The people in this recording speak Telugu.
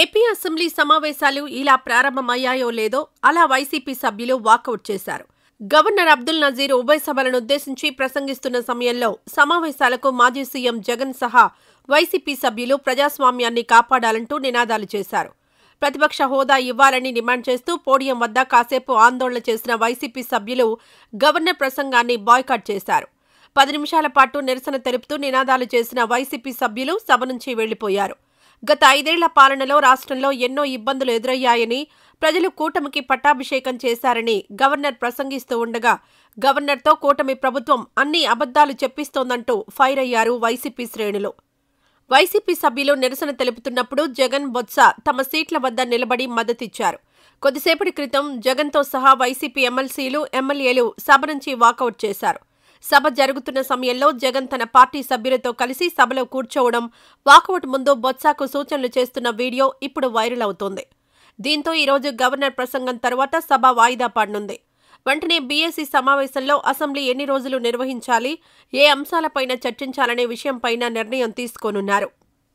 ఏపీ అసెంబ్లీ సమావేశాలు ఇలా ప్రారంభమయ్యాయో లేదో అలా వైసీపీ సభ్యులు వాకౌట్ చేశారు. గవర్నర్ అబ్దుల్ నజీర్ ఉభయ సభలను ఉద్దేశించి ప్రసంగిస్తున్న సమయంలో సమావేశాలకు మాజీ సీఎం జగన్ సహా వైసీపీ సభ్యులు ప్రజాస్వామ్యాన్ని కాపాడాలంటూ నినాదాలు చేశారు. ప్రతిపక్ష హోదా ఇవ్వాలని డిమాండ్ చేస్తూ పోడియం వద్ద కాసేపు ఆందోళన చేసిన వైసీపీ సభ్యులు గవర్నర్ ప్రసంగాన్ని బాయ్కాట్ చేశారు. 10 నిమిషాల పాటు నిరసన తెలుపుతూ నినాదాలు చేసిన వైసీపీ సభ్యులు సభ నుంచి వెళ్లిపోయారు. గత 5 ఏళ్ల పాలనలో రాష్ట్రంలో ఎన్నో ఇబ్బందులు ఎదురయ్యాయని, ప్రజలు కూటమికి పట్టాభిషేకం చేశారని గవర్నర్ ప్రసంగిస్తూ ఉండగా, గవర్నర్తో కూటమి ప్రభుత్వం అన్ని అబద్దాలు చెప్పిస్తోందంటూ ఫైర్ అయ్యారు వైసీపీ శ్రేణులు. వైసీపీ సభ్యులు నిరసన తెలుపుతున్నప్పుడు జగన్, బొత్స తమ సీట్ల వద్ద నిలబడి మద్దతిచ్చారు. కొద్దిసేపటి క్రితం జగన్తో సహా వైసీపీ ఎమ్మెల్సీలు, ఎమ్మెల్యేలు సభ నుంచి వాకౌట్ చేశారు. సభ జరుగుతున్న సమయంలో జగన్ తన పార్టీ సభ్యులతో కలిసి సభలో కూర్చోవడం, వాకౌట్ ముందు బొత్సకు సూచనలు చేస్తున్న వీడియో ఇప్పుడు వైరల్ అవుతోంది. దీంతో ఈరోజు గవర్నర్ ప్రసంగం తర్వాత సభ వాయిదా పడనుంది. వెంటనే బీఏసీ సమావేశంలో అసెంబ్లీ ఎన్ని రోజులు నిర్వహించాలి, ఏ అంశాలపైన చర్చించాలనే విషయంపైన నిర్ణయం తీసుకోనున్నారు.